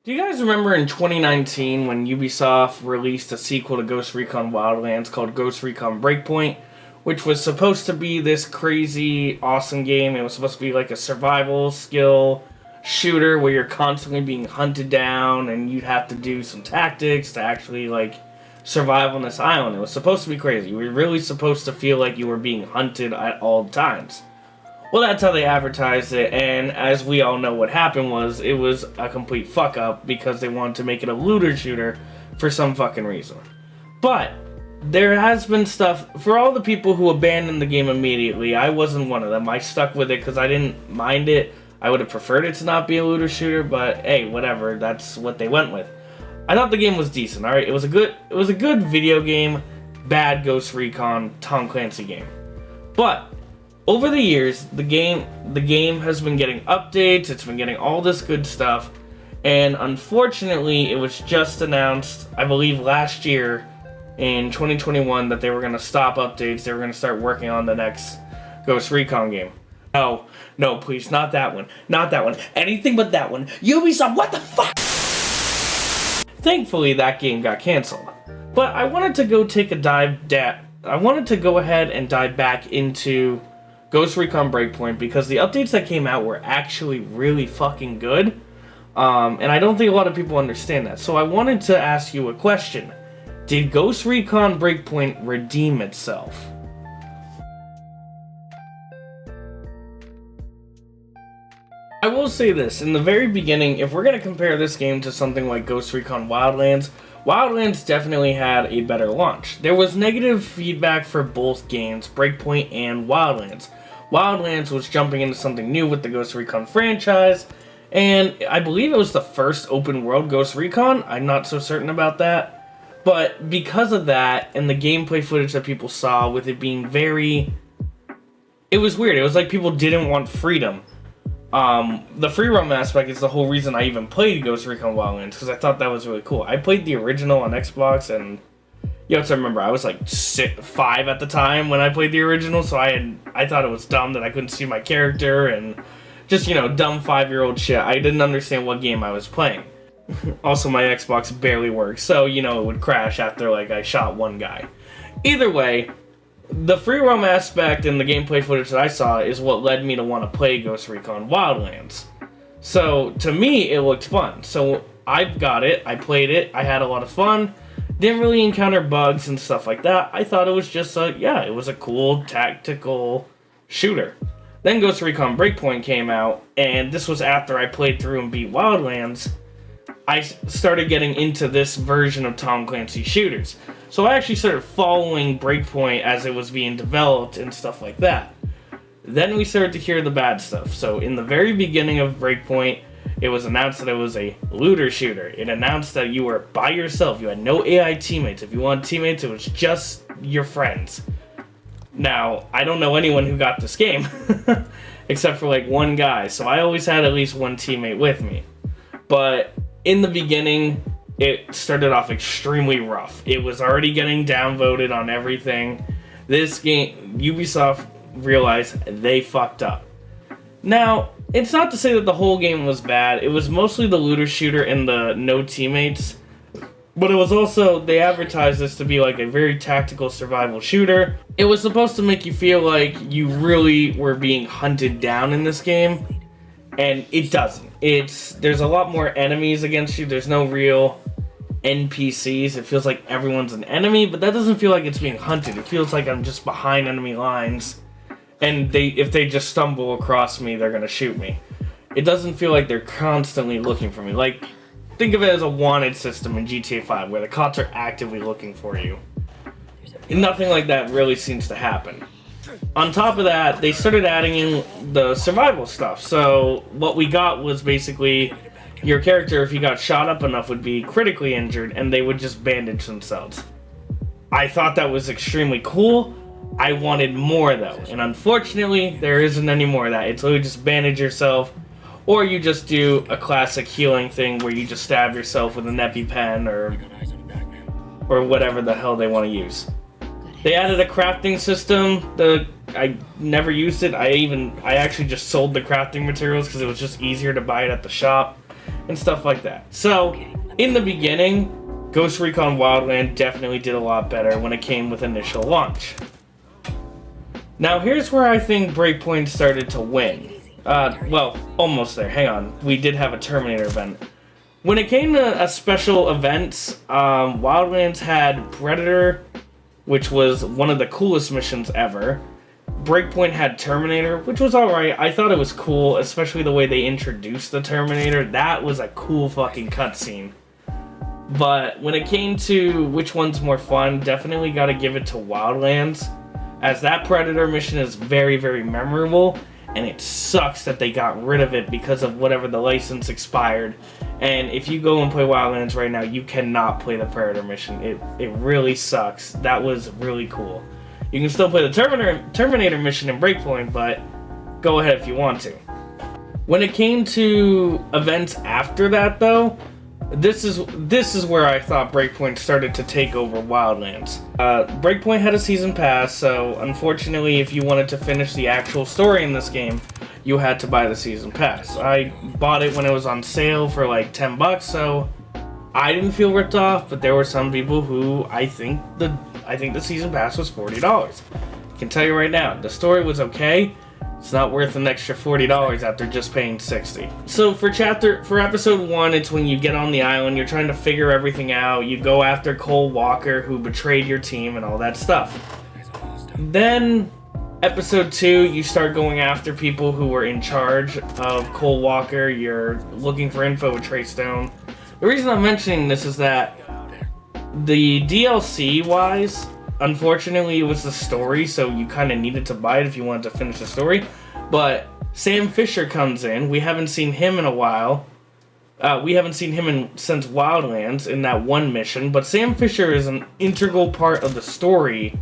Do you guys remember in 2019 when Ubisoft released a sequel to Ghost Recon Wildlands called Ghost Recon Breakpoint, which was supposed to be this crazy, awesome game? It was supposed to be like a survival skill shooter where you're constantly being hunted down and you'd have to do some tactics to actually like survive on this island. It was supposed to be crazy. You were really supposed to feel like you were being hunted at all times. Well, that's how they advertised it, and as we all know what happened was, it was a complete fuck-up because they wanted to make it a looter shooter for some fucking reason. But, there has been stuff, for all the people who abandoned the game immediately, I wasn't one of them. I stuck with it because I didn't mind it. I would have preferred it to not be a looter shooter, but hey, whatever, that's what they went with. I thought the game was decent, alright? It was a good video game, bad Ghost Recon Tom Clancy game. But over the years, the game has been getting updates, it's been getting all this good stuff, and unfortunately, it was just announced, I believe last year, in 2021, that they were going to stop updates, they were going to start working on the next Ghost Recon game. No, please, not that one. Not that one. Anything but that one. Ubisoft, what the fuck? Thankfully, that game got canceled. But I wanted to go take a I wanted to go ahead and dive back into Ghost Recon Breakpoint because the updates that came out were actually really fucking good. And I don't think a lot of people understand that. So I wanted to ask you a question. Did Ghost Recon Breakpoint redeem itself? I will say this, in the very beginning, if we're going to compare this game to something like Ghost Recon Wildlands, Wildlands definitely had a better launch. There was negative feedback for both games, Breakpoint and Wildlands. Wildlands was jumping into something new with the Ghost Recon franchise, and I believe it was the first open world Ghost Recon. I'm not so certain about that. But because of that, and the gameplay footage that people saw with it being it was weird. It was like people didn't want freedom. The free roam aspect is the whole reason I even played Ghost Recon Wildlands, because I thought that was really cool. I played the original on Xbox, and you have to remember, I was like 5 at the time when I played the original, so I thought it was dumb that I couldn't see my character, and just, dumb 5-year-old shit. I didn't understand what game I was playing. Also, my Xbox barely works, so, it would crash after, I shot one guy. Either way, the free roam aspect and the gameplay footage that I saw is what led me to want to play Ghost Recon Wildlands. So, to me, it looked fun. So, I got it, I played it, I had a lot of fun, didn't really encounter bugs and stuff like that. I thought it was just it was a cool tactical shooter. Then Ghost Recon Breakpoint came out, and this was after I played through and beat Wildlands. I started getting into this version of Tom Clancy shooters. So I actually started following Breakpoint as it was being developed and stuff like that. Then we started to hear the bad stuff. So in the very beginning of Breakpoint, it was announced that it was a looter shooter. It announced that you were by yourself. You had no AI teammates. If you wanted teammates, it was just your friends. Now, I don't know anyone who got this game, except for one guy. So I always had at least one teammate with me. But in the beginning, it started off extremely rough. It was already getting downvoted on everything. This game, Ubisoft realized they fucked up. Now, it's not to say that the whole game was bad. It was mostly the looter shooter and the no teammates. But it was also, they advertised this to be a very tactical survival shooter. It was supposed to make you feel like you really were being hunted down in this game. And it doesn't. There's a lot more enemies against you. There's no real NPCs. It feels like everyone's an enemy, but that doesn't feel like it's being hunted. It feels like I'm just behind enemy lines, and if they just stumble across me, they're gonna shoot me. It doesn't feel like they're constantly looking for me. Think of it as a wanted system in GTA 5, where the cops are actively looking for you. And nothing like that really seems to happen. On top of that, they started adding in the survival stuff. So what we got was basically your character, if he got shot up enough, would be critically injured, and they would just bandage themselves. I thought that was extremely cool. I wanted more, though. And unfortunately, there isn't any more of that. It's literally just bandage yourself, or you just do a classic healing thing where you just stab yourself with an EpiPen or whatever the hell they want to use. They added a crafting system. I never used it. I actually just sold the crafting materials because it was just easier to buy it at the shop. and stuff like that. So, in the beginning, Ghost Recon Wildlands definitely did a lot better when it came with initial launch. Now, here's where I think Breakpoint started to win. Well, almost there. Hang on. We did have a Terminator event. When it came to special events, Wildlands had Predator, which was one of the coolest missions ever. Breakpoint had Terminator, which was alright. I thought it was cool, especially the way they introduced the Terminator. That was a cool fucking cutscene. But when it came to which one's more fun, definitely gotta give it to Wildlands, as that Predator mission is very, very memorable, and it sucks that they got rid of it because of whatever the license expired. And if you go and play Wildlands right now, you cannot play the Predator mission. It really sucks. That was really cool. You can still play the Terminator mission in Breakpoint, but go ahead if you want to. When it came to events after that, though, this is where I thought Breakpoint started to take over Wildlands. Breakpoint had a season pass, so unfortunately, if you wanted to finish the actual story in this game, you had to buy the season pass. I bought it when it was on sale for like $10, so I didn't feel ripped off. But there were some people who I think the season pass was $40. I can tell you right now, the story was okay. It's not worth an extra $40 after just paying $60. So for episode 1, it's when you get on the island, you're trying to figure everything out. You go after Cole Walker, who betrayed your team and all that stuff. Then episode 2, you start going after people who were in charge of Cole Walker. You're looking for info with Trey Stone. The reason I'm mentioning this is that the DLC wise, unfortunately, it was the story, so you kind of needed to buy it if you wanted to finish the story. But Sam Fisher comes in. We haven't seen him in a while. We haven't seen him since Wildlands in that one mission. But Sam Fisher is an integral part of the story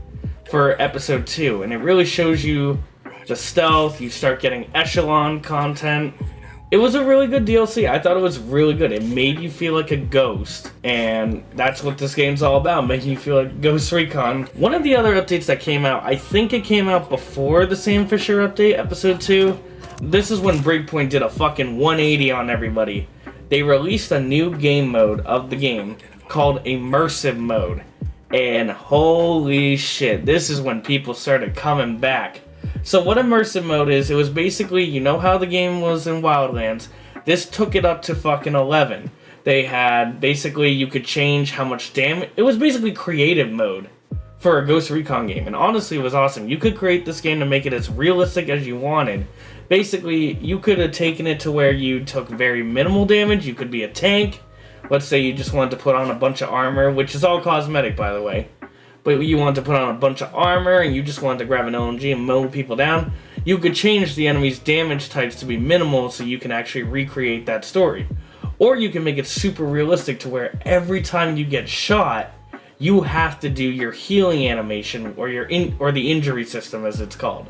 for episode 2. And it really shows you the stealth. You start getting echelon content. It was a really good DLC. I thought it was really good. It made you feel like a ghost, and that's what this game's all about, making you feel like Ghost Recon. One of the other updates that came out, I think it came out before the Sam Fisher update, episode 2. This is when Breakpoint did a fucking 180 on everybody. They released a new game mode of the game called Immersive Mode, and holy shit, this is when people started coming back. So what Immersive Mode is, it was basically, you know how the game was in Wildlands, this took it up to fucking 11. They had, basically, you could change how much damage, it was basically creative mode for a Ghost Recon game, and honestly it was awesome. You could create this game to make it as realistic as you wanted. Basically, you could have taken it to where you took very minimal damage, you could be a tank, let's say you just wanted to put on a bunch of armor, which is all cosmetic by the way. But you wanted to put on a bunch of armor and you just wanted to grab an LMG and mow people down, you could change the enemy's damage types to be minimal so you can actually recreate that story. Or you can make it super realistic to where every time you get shot, you have to do your healing animation or the injury system as it's called.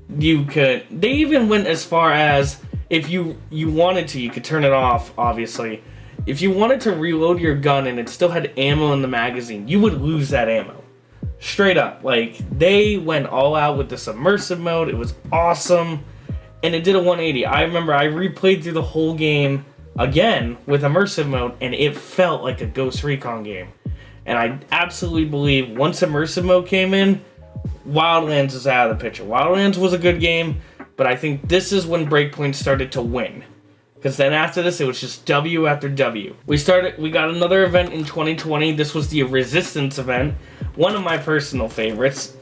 They even went as far as, if you wanted to, you could turn it off, obviously. If you wanted to reload your gun and it still had ammo in the magazine, you would lose that ammo. Straight up. Like, they went all out with this immersive mode. It was awesome. And it did a 180. I remember I replayed through the whole game again with immersive mode, and it felt like a Ghost Recon game. And I absolutely believe once immersive mode came in, Wildlands is out of the picture. Wildlands was a good game, but I think this is when Breakpoint started to win. Because then after this, it was just W after W. We got another event in 2020. This was the Resistance event. One of my personal favorites.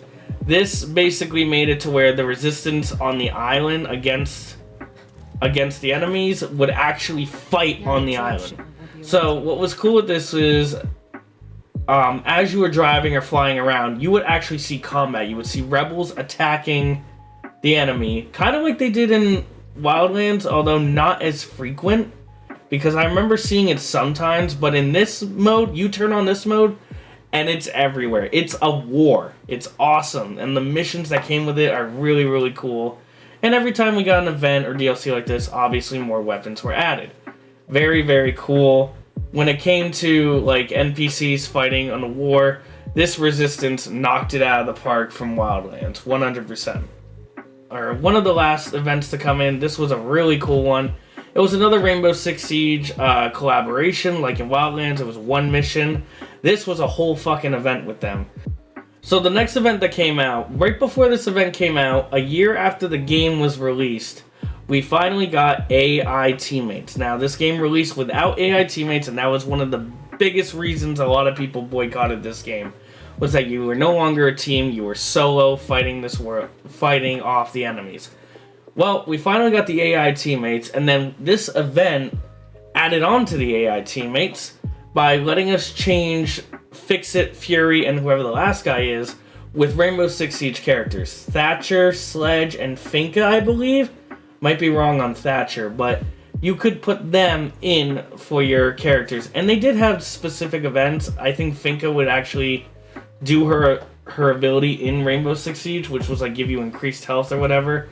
This basically made it to where the Resistance on the island against the enemies would actually fight on the island. So what was cool with this is, as you were driving or flying around, you would actually see combat. You would see rebels attacking the enemy, kind of like they did in Wildlands, although not as frequent, because I remember seeing it sometimes. But in this mode, you turn on this mode and it's everywhere. It's a war. It's awesome, and the missions that came with it are really, really cool. And every time we got an event or DLC like this, obviously more weapons were added. Very, very cool. When it came to like NPCs fighting on a war, this Resistance knocked it out of the park from Wildlands, 100%. Or one of the last events to come in. This was a really cool one. It was another Rainbow Six Siege collaboration, like in Wildlands. It was one mission. This was a whole fucking event with them. So the next event that came out, right before this event came out, a year after the game was released, we finally got AI teammates. Now, this game released without AI teammates, and that was one of the biggest reasons a lot of people boycotted this game, was that you were no longer a team, you were solo fighting this world, fighting off the enemies. Well, we finally got the AI teammates, and then this event added on to the AI teammates by letting us change Fix-It, Fury, and whoever the last guy is with Rainbow Six Siege characters. Thatcher, Sledge, and Finka, I believe. Might be wrong on Thatcher, but you could put them in for your characters. And they did have specific events. I think Finka would actually do her ability in Rainbow Six Siege, which was like give you increased health or whatever.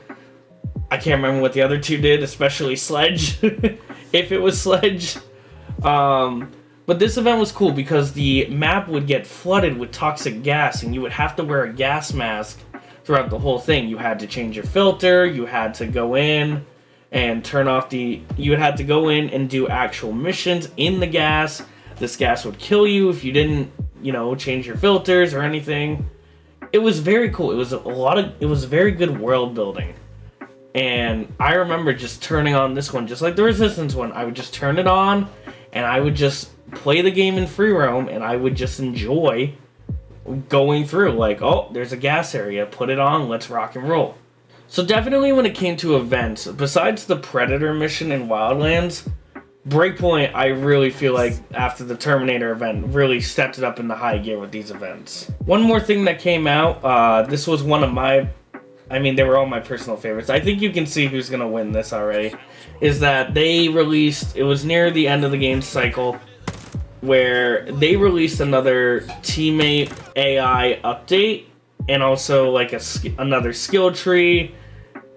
I can't remember what the other two did, especially Sledge, if it was Sledge. But this event was cool because the map would get flooded with toxic gas, and you would have to wear a gas mask throughout the whole thing. You had to change your filter, you had to go in and turn off you had to go in and do actual missions in the gas. This gas would kill you if you didn't, change your filters or anything. It was very cool. It was very good world building. And I remember just turning on this one, just like the Resistance one. I would just turn it on, and I would just play the game in free roam, and I would just enjoy going through. Like, oh, there's a gas area. Put it on. Let's rock and roll. So definitely when it came to events, besides the Predator mission in Wildlands, Breakpoint, I really feel like after the Terminator event, really stepped it up in the high gear with these events. One more thing that came out, this was one of they were all my personal favorites. I think you can see who's going to win this already. Is that they released, it was near the end of the game cycle, where they released another teammate AI update, and also like another skill tree.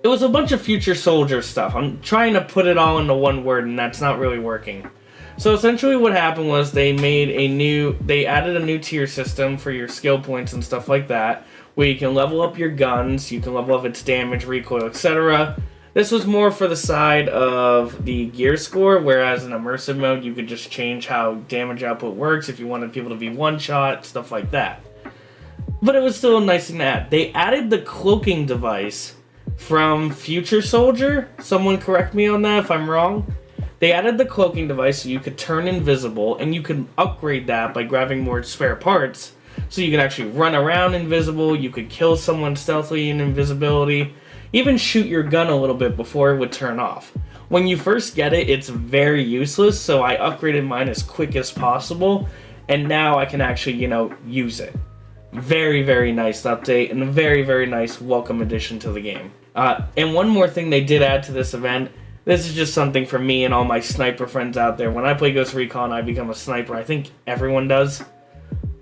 It was a bunch of future soldier stuff. I'm trying to put it all into one word, and that's not really working. So essentially what happened was they added a new tier system for your skill points and stuff like that, where you can level up your guns, you can level up its damage, recoil, etc. This was more for the side of the gear score, whereas in immersive mode you could just change how damage output works if you wanted people to be one-shot, stuff like that. But it was still a nice thing to add. They added the cloaking device from Future Soldier. Someone correct me on that if I'm wrong. They added the cloaking device so you could turn invisible, and you could upgrade that by grabbing more spare parts. So you could actually run around invisible, you could kill someone stealthily in invisibility, even shoot your gun a little bit before it would turn off. When you first get it, it's very useless, so I upgraded mine as quick as possible, and now I can actually, use it. Very, very nice update, and a very, very nice welcome addition to the game. And one more thing they did add to this event, this is just something for me and all my sniper friends out there. When I play Ghost Recon, I become a sniper. I think everyone does.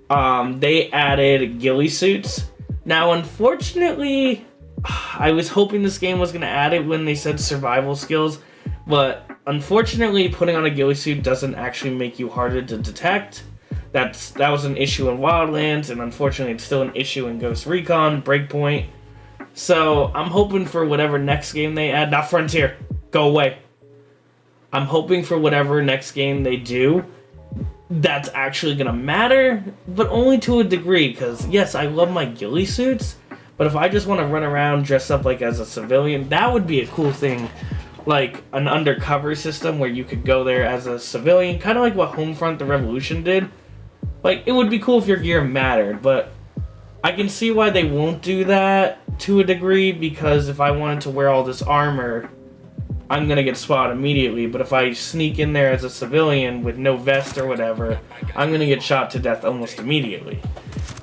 They added ghillie suits. Now, unfortunately, I was hoping this game was going to add it when they said survival skills, but unfortunately, putting on a ghillie suit doesn't actually make you harder to detect. That was an issue in Wildlands, and unfortunately, it's still an issue in Ghost Recon, Breakpoint. So, I'm hoping for whatever next game they add. Not Frontier. Go away. I'm hoping for whatever next game they do that's actually going to matter, but only to a degree, because, yes, I love my ghillie suits, but if I just want to run around dressed up like as a civilian, that would be a cool thing. Like an undercover system where you could go there as a civilian, kind of like what Homefront the Revolution did. Like, it would be cool if your gear mattered, but I can see why they won't do that to a degree, because if I wanted to wear all this armor, I'm going to get spotted immediately, but if I sneak in there as a civilian with no vest or whatever, I'm going to get shot to death almost immediately.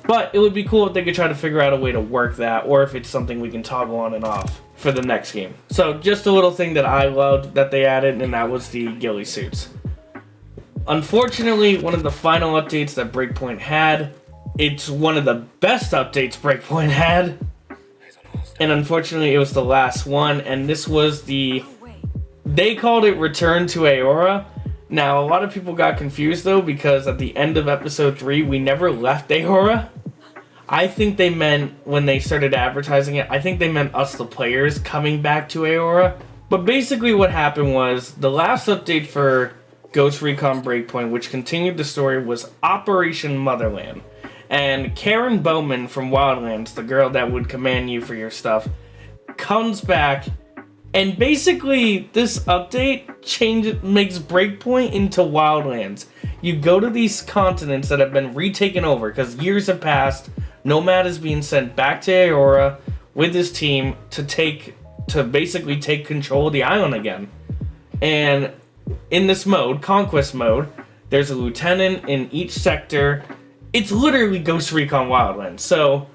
But it would be cool if they could try to figure out a way to work that, or if it's something we can toggle on and off for the next game. So just a little thing that I loved that they added, and that was the ghillie suits. Unfortunately, one of the final updates that Breakpoint had, it's one of the best updates Breakpoint had, and unfortunately it was the last one, and this was they called it Return to Aora. Now, a lot of people got confused though, because at the end of episode 3, we never left Aora. I think they meant, when they started advertising it, I think they meant us, the players, coming back to Aora. But basically what happened was the last update for Ghost Recon Breakpoint, which continued the story, was Operation Motherland. And Karen Bowman from Wildlands, the girl that would command you for your stuff, comes back, and basically this update makes Breakpoint into Wildlands. You go to these continents that have been retaken over because years have passed. Nomad is being sent back to Aurora with his team to basically take control of the island again. And in this mode, Conquest mode, there's a lieutenant in each sector. It's literally Ghost Recon Wildlands. So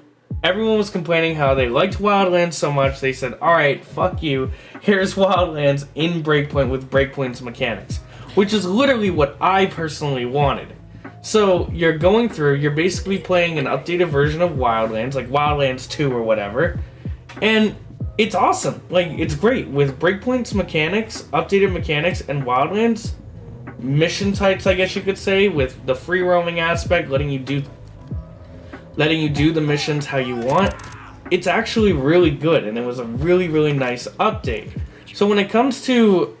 everyone was complaining how they liked Wildlands so much, they said, alright, fuck you, here's Wildlands in Breakpoint with Breakpoint's mechanics. Which is literally what I personally wanted. So you're going through, you're basically playing an updated version of Wildlands, like Wildlands 2 or whatever, and it's awesome. Like, it's great. With Breakpoint's mechanics, updated mechanics, and Wildlands, mission types, I guess you could say, with the free roaming aspect, letting you do the missions how you want, it's actually really good, and it was a really, really nice update. So when it comes to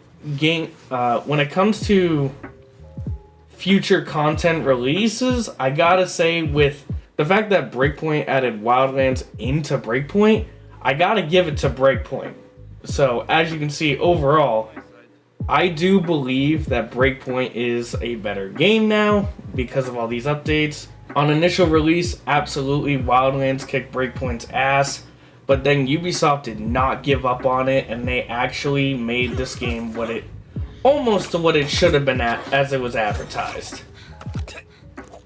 future content releases, I gotta say, with the fact that Breakpoint added Wildlands into Breakpoint, I gotta give it to Breakpoint. So as you can see, overall, I do believe that Breakpoint is a better game now because of all these updates. On initial release, absolutely, Wildlands kicked Breakpoint's ass, but then Ubisoft did not give up on it, and they actually made this game almost to what it should have been at as it was advertised.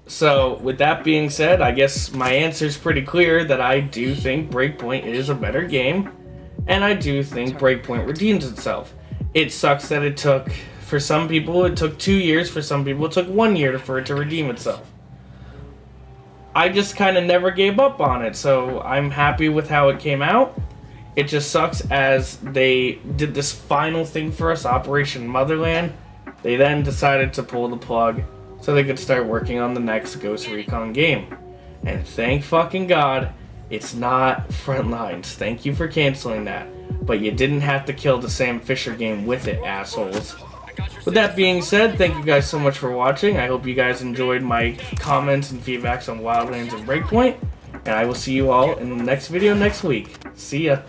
So, with that being said, I guess my answer is pretty clear that I do think Breakpoint is a better game, and I do think Breakpoint redeems itself. It sucks that it took, for some people, it took 2 years, for some people it took 1 year for it to redeem itself. I just kind of never gave up on it, so I'm happy with how it came out. It just sucks as they did this final thing for us, Operation Motherland. They then decided to pull the plug so they could start working on the next Ghost Recon game. And thank fucking God, it's not Frontlines. Thank you for canceling that. But you didn't have to kill the Sam Fisher game with it, assholes. With that being said, thank you guys so much for watching. I hope you guys enjoyed my comments and feedbacks on Wildlands and Breakpoint. And I will see you all in the next video next week. See ya.